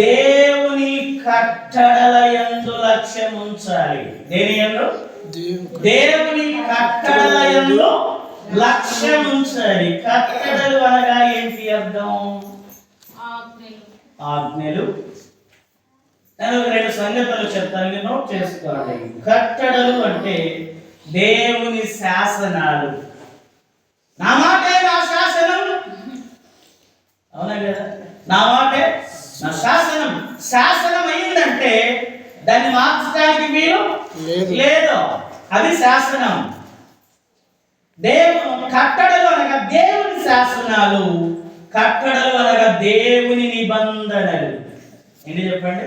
దేవుని కట్టడల యందు లక్ష్యం ఉంచాలి. దేని యందు? దేవుని కట్టడల యందు లక్ష్యం ఉంచాలి. కట్టడలు అనగా ఏంటి అర్థం? ఆజ్ఞలు. నేను రెండు సంగతులు చెప్తాను, మీరు నోట్ చేసుకోండి. కట్టడలు అంటే దేవుని శాసనాలు. నా మాటే నా శాసనం, అవునా కదా? నా మాటే నా శాసనం. శాసనం అయిందంటే దాన్ని మార్చడానికి వీలు లేదు, అది శాసనం. కట్టడలు అనగా దేవుని శాసనాలు, కట్టడలు అనగా దేవుని నిబంధనలు. ఏంటి చెప్పండి?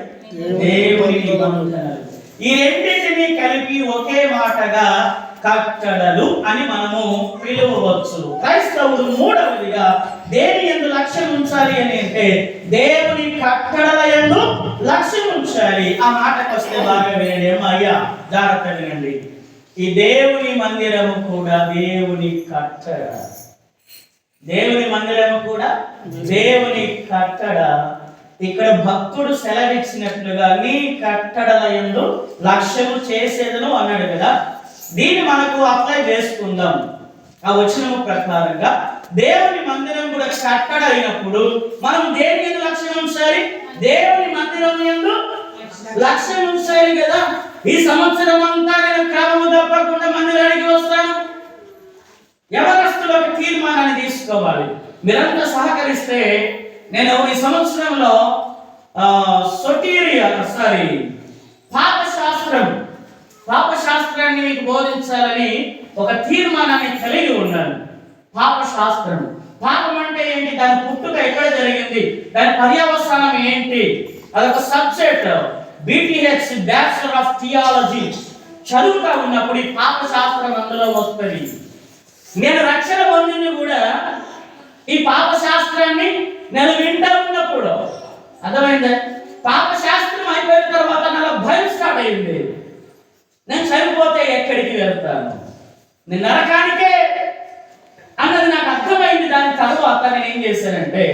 దేవుని నిబంధనలు. ఈ రెండింటిని కలిపి ఒకే మాటగా కట్టడలు అని మనము పిలువవచ్చు. క్రైస్తవుడు మూడవదిగా దేని యందు లక్ష్యం ఉంచాలి అని అంటే దేవుని కట్టడల యందు లక్ష్యం ఉంచాలి. ఆ మాటకు వస్తే బాగా వినండి అయ్యా, జాగ్రత్త వినండి. ఈ దేవుని మందిరము కూడా దేవుని కట్టడ. దేవుని మందిరము కూడా దేవుని కట్టడ. ఇక్కడ భక్తుడు సెలవిచ్చినట్లుగా నీ కట్టడల యందు లక్ష్యము చేసేదను అన్నాడు కదా. దీన్ని మనకు అప్లై చేసుకుందాం. ఆ వచనము ప్రకారంగా దేవుని మందిరం కూడా కట్టడ అయినప్పుడు మనం దేని యందు లక్ష్యం ఉంచాలి? దేవుని మందిరం యందు లక్ష్యం ఉంచాలి కదా. ఈ సంవత్సరం అంతా నేను క్రమము తప్పకుండా మందిరానికి వస్తాను. యవనస్తులు ఒక తీర్మానాన్ని తీసుకోవాలి. మీరంతా సహకరిస్తే నేను ఈ సంవత్సరంలో పాపశాస్త్రాన్ని మీకు బోధించాలని ఒక తీర్మానాన్ని కలిగి ఉన్నాను. పాపశాస్త్రం, పాపం అంటే ఏంటి, దాని పుట్టుక ఎక్కడ జరిగింది, దాని పర్యవసానం ఏంటి, అదొక subject. BTH bachelor of theology చదువుతా ఉన్నప్పుడు ఈ పాపశాస్త్రం అందులో వస్తుంది. నేను రక్షణ పొందింది కూడా ఈ పాపశాస్త్రాన్ని నేను వింటా ఉన్నప్పుడు. అర్థమైందా? పాపశాస్త్రం అయిపోయిన తర్వాత నాకు భయం స్టార్ట్ అయింది. నేను చనిపోతే ఎక్కడికి వెళ్తాను, నేను నరకానికే అన్నది నాకు అర్థమైంది. దాని తర్వాత నేను ఏం చేశానంటే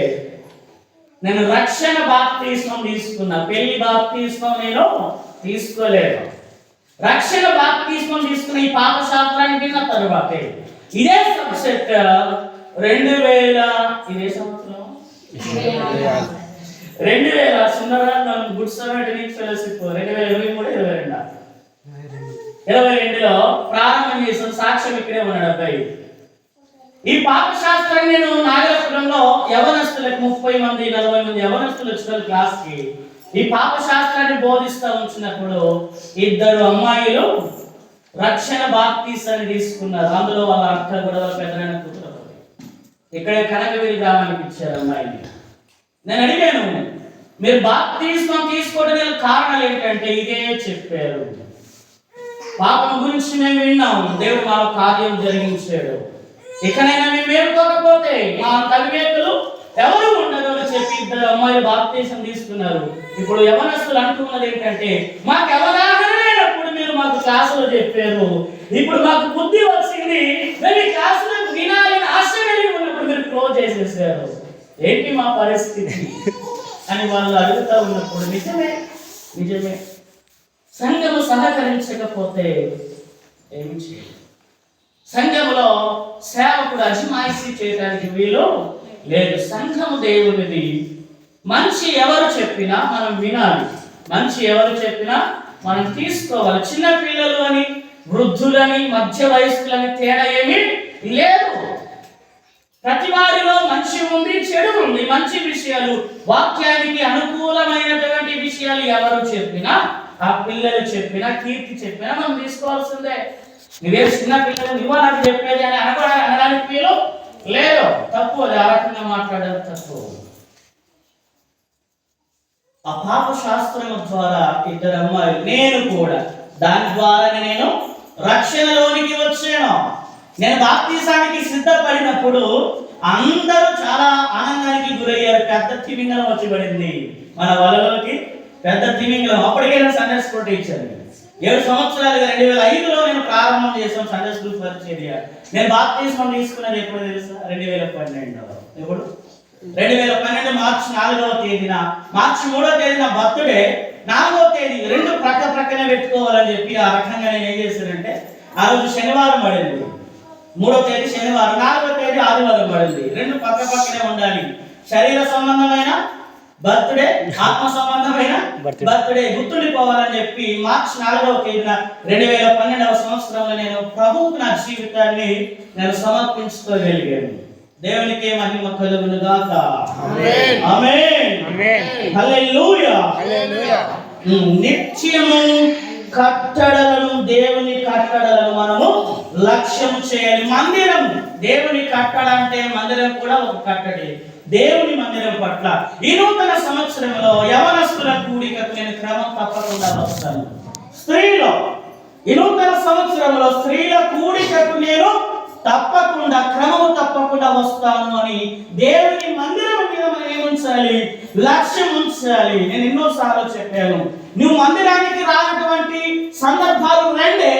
నేను రక్షణ బాప్తిస్మం తీసుకున్నా. పెళ్లి బాప్తిస్మం నేను తీసుకోలేదు. రక్షణ బాప్తిస్మం తీసుకున్న ఈ పాపశాస్త్రాన్ని విన్న తరువాతే ఇదే సబ్జెక్ట్ 2000 ఇదే సంవత్సరం 2000 సుందరరాజన్ గుడ్ సమరిటన్ ఫెలోషిప్ 2023-22లో ప్రారంభం చేసిన సాక్ష్యం ఇక్కడే ఉన్నాడు అబ్బాయి. ఈ పాపశాస్త్రాన్ని నేను నాగరపురంలో యవనస్తులకు 30 మంది 40 మంది యవనస్తులు వచ్చిన క్లాస్ కి ఈ పాపశాస్త్రాన్ని బోధిస్తూ ఉంచినప్పుడు 2 అమ్మాయిలు రక్షణ బాప్తిసాన్ని తీసుకున్నారు. అందులో వాళ్ళ అక్క కూడా వాళ్ళ పెద్దనాన్న కూతురు ఇక్కడే కనకగిరి గ్రామానికి ఇచ్చారు అమ్మాయిని. నేను అడిగాను, మీరు బాప్తిస్మం తీసుకోవడానికి కారణాలు ఏంటంటే ఇదే చెప్పారు. పాపం గురించి మేము విన్నాం, దేవుడు మా కార్యం జరిగించాడు. ఇకనైనా మేము మేలుకోకపోతే మా తల్లివేకులు ఎవరు ఉండదు అని చెప్పి 2 అమ్మాయిలు బాప్తిసం తీసుకున్నారు. ఇప్పుడు యవనస్తులు అంటున్నది ఏంటంటే మాకు అవగాహన లేనప్పుడు మీరు మాకు క్లాసులో చెప్పారు, ఇప్పుడు మాకు బుద్ధి వచ్చింది, మేము ఈ క్లాసులో వినాలని ఆశ కలిగి ఉన్నప్పుడు మీరు క్లోజ్ చేసేసారు, ఏంటి మా పరిస్థితి అని వాళ్ళు అడుగుతా ఉన్నప్పుడు నిజమే సంఘము సహకరించకపోతే ఏమి చేయాలి? సంఘములో సేవకుడు అజమాయిషీ చేయడానికి వీలు లేదు. సంఘము దేవునిది. మంచి ఎవరు చెప్పినా మనం వినాలి, మంచి ఎవరు చెప్పినా మనం తీసుకోవాలి. చిన్న పిల్లలు అని, వృద్ధులని, మధ్య వయస్కులని తేడా ఏమీ లేదు. ప్రతి వారిలో మంచి ఉంది, చెడు ఉంది. మంచి విషయాలు, వాక్యానికి అనుకూలమైనటువంటి విషయాలు ఎవరు చెప్పినా, ఆ పిల్లలు చెప్పినా, కీర్తి చెప్పినా మనం తీసుకోవాల్సిందే. నువ్వే చిన్న పిల్లలు నువ్వు నాకు చెప్పేది అని అనడానికి వీలు లేదు. తప్పు, అది ఆ రకంగా మాట్లాడేది తప్పు. ఆ పాప శాస్త్రం ద్వారా 2 అమ్మాయిలు, నేను కూడా దాని ద్వారానే నేను రక్షణలోనికి వచ్చాను. నేను బాప్తిసానికి సిద్ధపడినప్పుడు అందరూ చాలా ఆనందానికి గురయ్యారు. పెద్ద తిమింగలం వచ్చి పడింది మన వలలోకి, పెద్ద తిమింగలం. అప్పటికే నేను సండే స్కూల్ టీచర్. 7 సంవత్సరాలుగా 2005లో నేను ప్రారంభం చేశాను సండే స్కూల్ పరిచర్య. నేను బాప్తిస్మం తీసుకున్నది ఎప్పుడు తెలుసా? 2012. ఎప్పుడు? 2012 మార్చి 4వ తేదీన, మార్చి 3వ తేదీన బర్త్డే, 4వ తేదీ 2 ప్రక్కనే పెట్టుకోవాలని చెప్పి ఆ రకంగా నేను ఏం చేశానంటే, ఆ రోజు శనివారం పడింది, 3వ తేదీ శనివారం, 4వ తేదీ ఆదివారం పడింది. 2 పక్కనే ఉండాలి. శరీర సంబంధమైన బర్త్డే, ఆత్మ సంబంధమైన బర్త్డే గుర్తుండిపోవాలని చెప్పి మార్చి 4వ తేదీన 2012వ సంవత్సరంలో నేను ప్రభువుకు నా జీవితాన్ని నేను సమర్పించుకోగలిగాను. దేవునికి మహిమ కలుగును గాక. ఆమేన్ ఆమేన్ హల్లెలూయా హల్లెలూయా. నిత్యము కట్టడలను, దేవుని కట్టడలను మనము లక్ష్యం చేయాలి. మందిరం, దేవుని కట్టడ అంటే మందిరం కూడా ఒక కట్టడి. దేవుని మందిరం పట్ల ఈ నూతన సంవత్సరంలో యవనస్తుల కూడికకు నేను క్రమం తప్పకుండా వస్తాను. స్త్రీలో ఈ నూతన సంవత్సరంలో స్త్రీల కూడికకు నేను తప్పకుండా, క్రమము తప్పకుండా వస్తాను అని దేవుని మందిరం మీద మనం ఏముంచాలి? లక్ష్యం ఉంచాలి. నేను ఎన్నోసార్లు చెప్పాను, నువ్వు మందిరానికి రానటువంటి సందర్భాలు 2.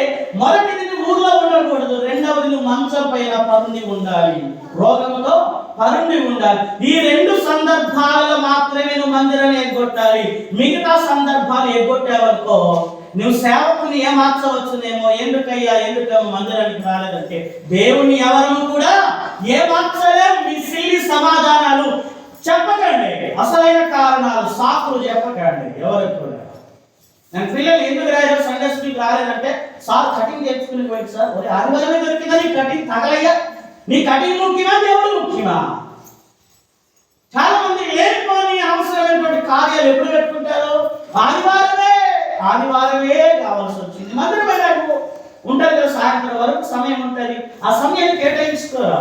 మొదటిది నువ్వు ఊర్లో ఉండకూడదు, రెండవది నువ్వు మంచం పైన పరుండి ఉండాలి, రోగముతో పరుండి ఉండాలి. ఈ 2 సందర్భాలలో మాత్రమే నువ్వు మందిరాన్ని ఎగ్గొట్టాలి. మిగతా సందర్భాలు ఎగ్గొట్టావనుకో నువ్వు సేవకుని ఏమార్చవచ్చునేమో. ఎందుకమ్మా మందిరానికి రాలేదంటే, దేవుని ఎవరము కూడా ఏమార్చలేము. మీ సిల్లి సమాధానాలు చెప్పకండి, అసలైన కారణాలు సాకులు చెప్పకండి ఎవరికి కూడా. నేను పిల్లలు ఎందుకు రాయరు సండే స్కూల్కి రాలేదంటే, సార్ కటింగ్ తెచ్చుకుని పోయింది సార్. ఒరే ఆదివారమే దొరికిందా నీ కటింగ్? తగలయ్యా, నీ కటింగ్ ముఖ్యమా దేవుడు ముఖ్యమా? చాలా మంది లేనిపోని అవసరమైనటువంటి కార్యాలు ఎప్పుడు పెట్టుకుంటారు? ఆదివారమే కావాల్సి వచ్చింది. మందిరమే నాకు ఉంటుంది కదా, సాయంత్రం వరకు సమయం ఉంటుంది, ఆ సమయాన్ని కేటాయించుకోరా.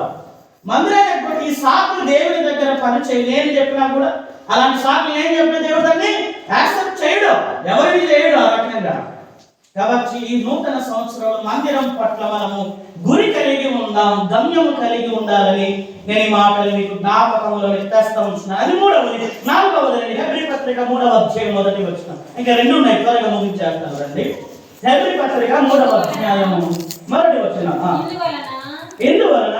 మందిరానికి ఈ సాకులు దేవుని దగ్గర పని చేయి. నేను చెప్పినా కూడా అలాంటి సాకులు నేను చెప్పిన దేవుడు దాన్ని యాక్సెప్ట్ చేయడు, ఎవరిని చేయడు ఆ రకంగా. కాబట్టి ఈ నూతన సంవత్సరంలో మందిరం పట్ల మనము గురి కలిగి ఉందాం, గమ్యము కలిగి ఉండాలని నేను ఈ మాటలు మీకు జ్ఞాపకంలో తెస్తా ఉంటున్నాను. అది 3వది. 4వది హెబ్రీ పత్రిక 3వ అధ్యాయం 1వ వచనం. ఇంకా 2 ఉన్నాయి, త్వరగా ముగించేస్తాను రండి. హెబ్రీ పత్రిక 3వ అధ్యాయం 1వ వచనం. ఎందువలన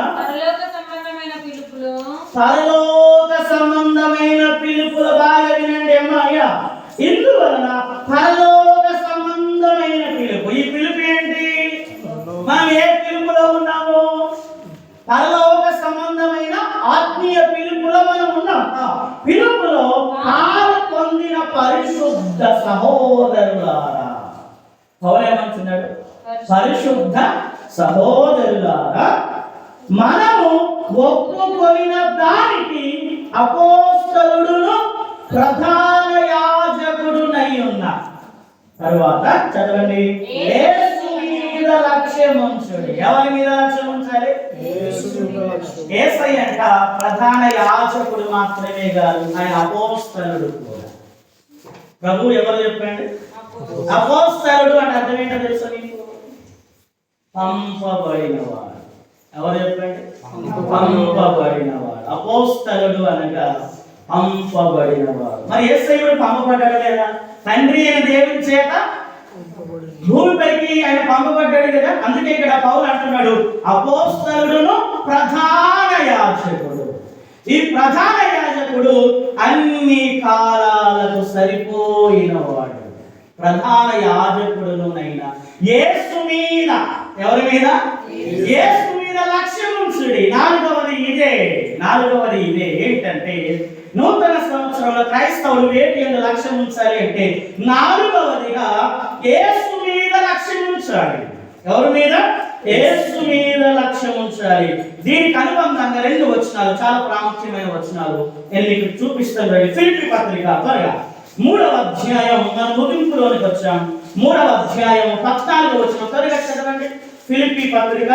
పరలోక సంబంధమైన పిలుపులు, బాగా వినండి అమ్మాయ్యా. ఎందువలన పరలోక సంబంధమైన పిలుపు. ఈ పిలుపు ఏంటి? మనం ఏ పిలుపులో ఉన్నాము? పరలోక సంబంధమైన ఆత్మీయ పిలుపులో మనం ఉన్నాం. పిలుపులో పాలు పొందిన పరిశుద్ధ సహోదరులారా. పౌలేమంటున్నాడు? పరిశుద్ధ సహోదరులారా, మనము ఒప్పుకొనిన దానికి అపోస్తలుడును ప్రధాన యాజకుడునై ఉన్నా. తరువాత చదవండి. యేసు మీద లక్ష్యం ఉంచుడి. ఎవరి మీద లక్ష్యం ఉంచాలి? యేసయ్య అంట ప్రధాన యాజకుడు మాత్రమే కాదు, ఆయన అపోస్తలుడు కూడా. ప్రభు ఎవరు చెప్పండి? అపోస్తలుడు అంటే అర్థం ఏంటో తెలుసా మీకు? పంపబడినవాడు. ఎవరు చెప్పండి? పంపబడినవాడు. అపోస్తలుడు అనగా పంపబడినవాడు. మరి యేసయ్య పంపబడ్డాడు లేదా? తండ్రి అయిన దేవుని చేత భూమిపైకి ఆయన పంపబడ్డాడు కదా. అందుకే ఇక్కడ పౌలు అంటున్నాడు అపోస్తలుడును ప్రధాన యాజకుడు. ఈ ప్రధాన యాజకుడు అన్ని కాలాలకు సరిపోయినవాడు. ప్రధాన యాజకుడునైనా యేసు మీద, ఎవరి మీద? యేసు మీద లక్ష్యం ఉంచుడి. నాలుగవది ఇదే ఏంటంటే, నూతన సంవత్సరంలో క్రైస్తవులు వేటి మీద లక్ష్యం ఉంచాలి అంటే, 4వదిగా యేసు మీద లక్ష్యం ఉంచాలి. ఎవరి మీద? యేసు మీద లక్ష్యం ఉంచాలి. దీనికి అనుబంధంగా 2 వచనాలు, చాలా ప్రాముఖ్యమైన వచనాలు నేను మీకు చూపిస్తాను. ఫిలిప్పీ పత్రిక త్వరగా 3వ అధ్యాయం, మనం ముగింపులోనికి వచ్చాం. 3వ అధ్యాయం 14వ వచనం త్వరగా చదవండి. ఫిలిప్పీ పత్రిక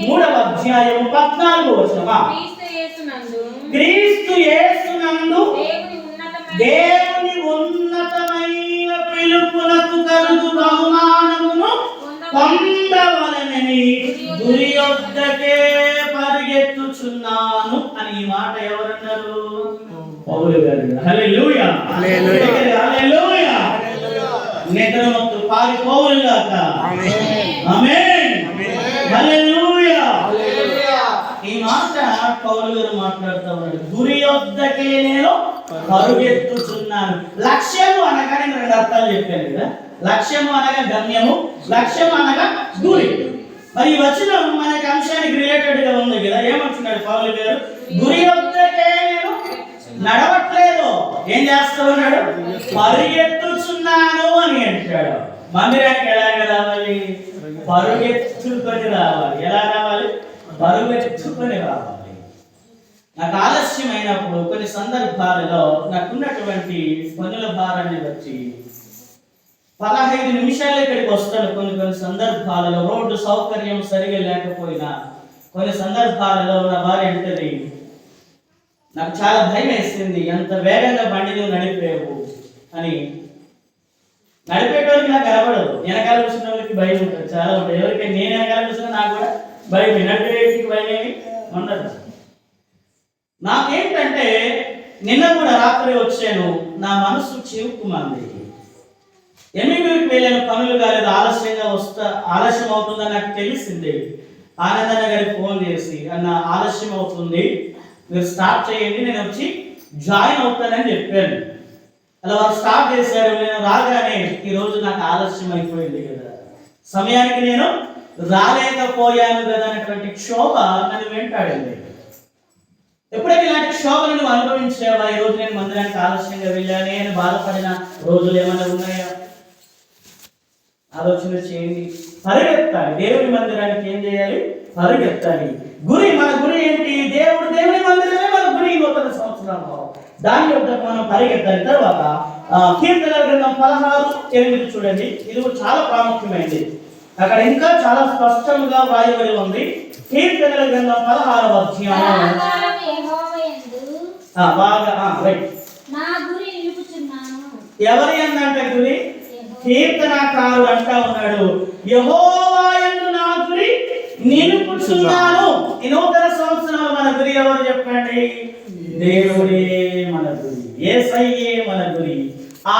3వ అధ్యాయం 14వ వచనం. క్రీస్తు యేసునందు దేవుని ఉన్నతమైన పిలుపునకు కలుగు బహుమానమును పొందవలెనని గురి యొద్దకే పరిగెత్తుచున్నాను అని ఈ మాట ఎవరన్నారు? పౌలు గారు. హల్లెలూయా హల్లెలూయా హల్లెలూయా. నిద్రమత్తు పారిపోవునుగాక. ఆమేన్. హల్లెలూయా. ఈ మాట పౌలు గారు మాట్లాడుతూ ఉన్నాడు. గురి యొద్దకే నేను పరుగెత్తుచున్నాను. లక్ష్యము అనగా నేను 2 అర్థాలు చెప్పాను కదా. లక్ష్యము అనగా గమ్యము, లక్ష్యము అనగా గురి. మరి ఈ వచనం మనకి అంశానికి రిలేటెడ్ గా ఉంది కదా. ఏమంటున్నాడు పౌలు గారు? గురి యొద్దకే నేను నడవట్లేదు, ఏం చేస్తూ ఉన్నాడు? పరిగెత్తుచున్నాను అని అంటాడు. మందిరానికి ఎలాగ రావాలి? పరుగెత్తుకొని రావాలి. ఎలా రావాలి? పరుగెత్తుకొని రావాలి. నాకు ఆలస్యమైనప్పుడు కొన్ని సందర్భాలలో నాకున్నటువంటి పనుల భారాన్ని వచ్చి 15 నిమిషాలు ఇక్కడికి వస్తాను. కొన్ని సందర్భాలలో రోడ్డు సౌకర్యం సరిగా లేకపోయినా కొన్ని సందర్భాలలో నా భార్య అంటది, నాకు చాలా భయం వేసింది, ఎంత వేగంగా బండి నువ్వు నడిపేవు అని. నడిపేటోళ్ళకి నాకు కనబడదు, వెనకాల కూర్చున్న వాళ్ళకి భయం ఉంటుంది, చాలా ఉంటుంది. ఎవరికైనా నేను వెనకాల కూర్చున్నా నాకు కూడా భయం, నడిపేటికి భయం ఏమి ఉండదు. నాకేంటంటే నిన్న కూడా రాత్రి వచ్చాను, నా మనసు చివుకుమంది. ఎమ్మిగూరికి వెళ్ళాను, పనులు కాలేదు, ఆలస్యం అవుతుందని నాకు తెలిసింది. ఆనందన్న గారికి ఫోన్ చేసి, అన్న ఆలస్యం అవుతుంది, మీరు స్టార్ట్ చేయండి, నేను వచ్చి జాయిన్ అవుతానని చెప్పాను. అలా వారు స్టార్ట్ చేశారు. నేను రాగానే ఈరోజు నాకు ఆలస్యం అయిపోయింది కదా, సమయానికి నేను రాలేకపోయాను కదా అనేటువంటి క్షోభ నన్ను వెంటాడింది. ఎప్పుడైనా ఇలాంటి క్షోభను నువ్వు అనుభవించావా? ఈరోజు నేను మందిరానికి ఆలస్యంగా వెళ్ళానే అని బాధపడిన రోజులు ఏమైనా ఉన్నాయా? ఆలోచన చేయండి. పరిగెత్తాలి. దేవుని మందిరానికి ఏం చేయాలి? పరిగెత్తాలి. గురి, మన గురి ఏంటి? దేవుని మందిరమే మన గురి. నూతన సంవత్సరంలో దాని యొక్క మనం పరిగెత్తాలి. తర్వాత కీర్తనల గ్రంథం 16:8 చూడండి. ఇది చాలా ప్రాముఖ్యమైనది. అక్కడ ఇంకా చాలా స్పష్టంగా వ్రాయబడి ఉంది. కీర్తనల గ్రంథం 16వ అధ్యాయం. ఎవరి అంటే గురి? కీర్తనకారుడు అంటా ఉన్నాడు, యెహోవా యందు నా గురి నిలుపుచున్నాను. ఈ నూతన సంవత్సరంలో మన గురి ఎవరు చెప్పండి? దేవుడే మన గురి, యేసయ్యే మన గురి.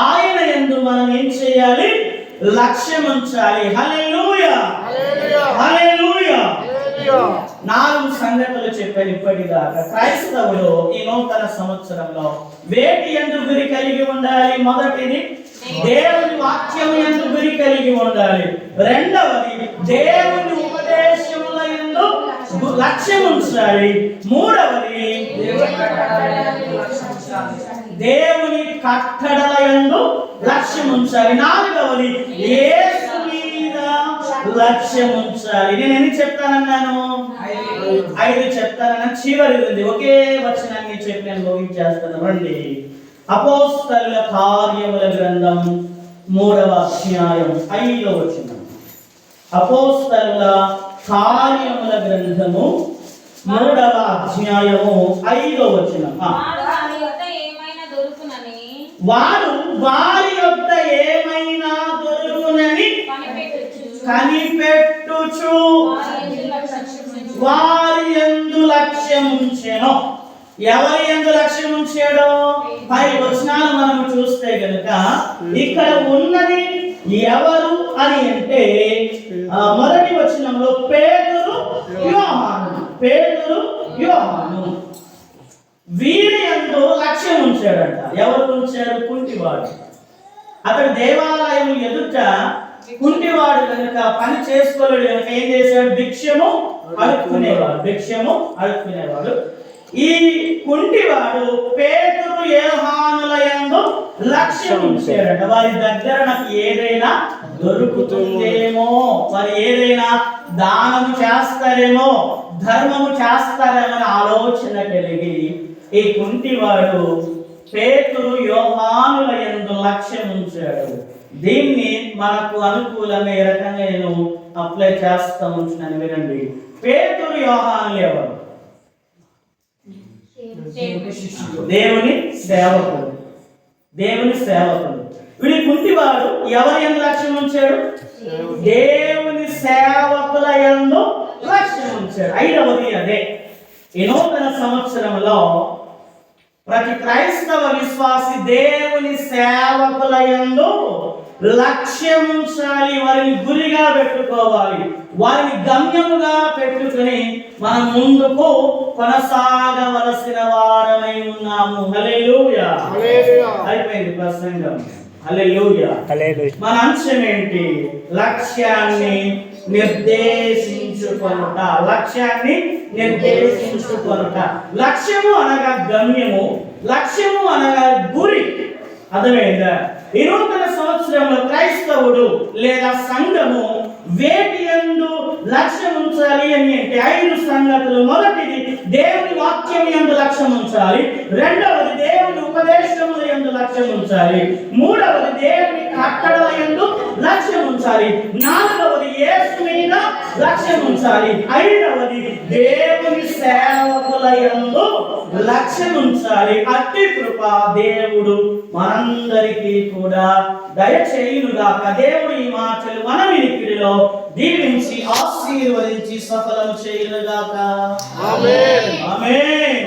ఆయన యందు మనం ఏం చేయాలి? లక్ష్యం ఉంచాలి. హల్లెలూయా, హల్లెలూయా. 4 సంగతులు చెప్పాను ఇప్పటిదాకా. క్రైస్తవులు ఈ నూతన సంవత్సరంలో వేటి యందు గురి కలిగి ఉండాలి? మొదటిది దేవుని వాక్యము యందు గురి కలిగి ఉండాలి. రెండవది దేవుని ఉపదేశముల యందు లక్ష్యం ఉంచాలి. మూడవది దేవుని కట్టడల యందు లక్ష్యం ఉంచాలి. నాలుగవది యేసు మీద లక్ష్యం ఉంచాలి. నేను ఎన్ని చెప్తానన్నాను? 5 చెప్తానన్నా. చివరిది ఉంది, ఒకే వచనాన్ని చెప్పి నేను ముగించేస్తాను. రండి, అపోస్తలుల కార్యముల గ్రంథం 3వ అధ్యాయం 5వ వచనం. అపోస్తలుల కార్యముల గ్రంథము 3వ అధ్యాయము 5వ వచనం. వారు వారి యొద్ద ఏమైనా దొరుకునని కనిపెట్టుచు వారి యందు లక్ష్యం ఉంచెను. ఎవరి యందు లక్ష్యం ఉంచాడో? 5 వచనాలు మనం చూస్తే గనుక ఇక్కడ ఉన్నది ఎవరు అని అంటే మొదటి వచనంలో పేతురు, యోహాను వీరి యందు లక్ష్యం ఉంచాడంట. ఎవరు ఉంచారు? కుంటివాడు. అతడు దేవాలయం ఎదుట కుంటివాడు కనుక పని చేసుకోలేడు కనుక ఏం చేశాడు? భిక్షము అడుక్కునేవాడు. ఈ కుంటివాడు పేతురు, యోహానుల యందు లక్ష్యం ఉంచాడట. వారి దగ్గర నాకు ఏదైనా దొరుకుతుందేమో, వారు ఏదైనా దానము చేస్తారేమో, ధర్మము చేస్తారేమో అని ఆలోచన కలిగి ఈ కుంటివాడు పేతురు, యోహానుల యందు లక్ష్యం ఉంచాడు. దీన్ని మనకు అనుకూలంగా ఏ రకంగా నేను అప్లై చేస్తా ఉంటున్నాను. వినండి, పేతురు, యోహానులు ఎవరు? దేవుని సేవకుడు. వీడి కుంటివాడు ఎవరి యందు లక్ష్యం ఉంచాడు? దేవుని సేవకుల యందు లక్ష్యం ఉంచాడు. 5వది అదే. ఈ నూతన సంవత్సరంలో ప్రతి క్రైస్తవ విశ్వాసి దేవుని సేవకుల యందు లక్ష్యం ఉంచాలి, వారిని గురిగా పెట్టుకోవాలి, వారిని గమ్యముగా పెట్టుకుని మనం ముందుకు కొనసాగవలసిన వారమై ఉన్నాము. హల్లెలూయా. అయిపోయింది ప్రసంగం. హల్లెలూయా. మన అంశం ఏంటి? లక్ష్యాన్ని నిర్దేశించుకొనుట. లక్ష్యాన్ని నిర్దేశించుకొనుట. లక్ష్యము అనగా గమ్యము, లక్ష్యము అనగా గురి. అర్థమైందా? ఈ నూతన సంవత్సరంలో క్రైస్తవుడు లేదా సంఘము వేటి యందు లక్ష్యం ఉంచాలి అని అంటే 5 సంగతులు. మొదటిది దేవుని వాక్యం యందు లక్ష్యం ఉంచాలి. రెండవది దేవుని ఉపదేశముల యందు లక్ష్యం ఉంచాలి. మూడవది దేవుని కట్టడల యందు లక్ష్యం ఉంచాలి. నాలుగవది యేసు మీద లక్ష్యం ఉంచాలి. ఐదవది దేవుని సేవకుల యందు లక్ష్యం ఉంచాలి. అట్టి కృప దేవుడు మనందరికీ కూడా దయచేయునుగాక. దేవుడు ఈ మాటలు మన వినికిడిలో దీవించి ఆశీర్వదించి సఫలం చేయునుగాక. ఆమేన్. ఆమేన్.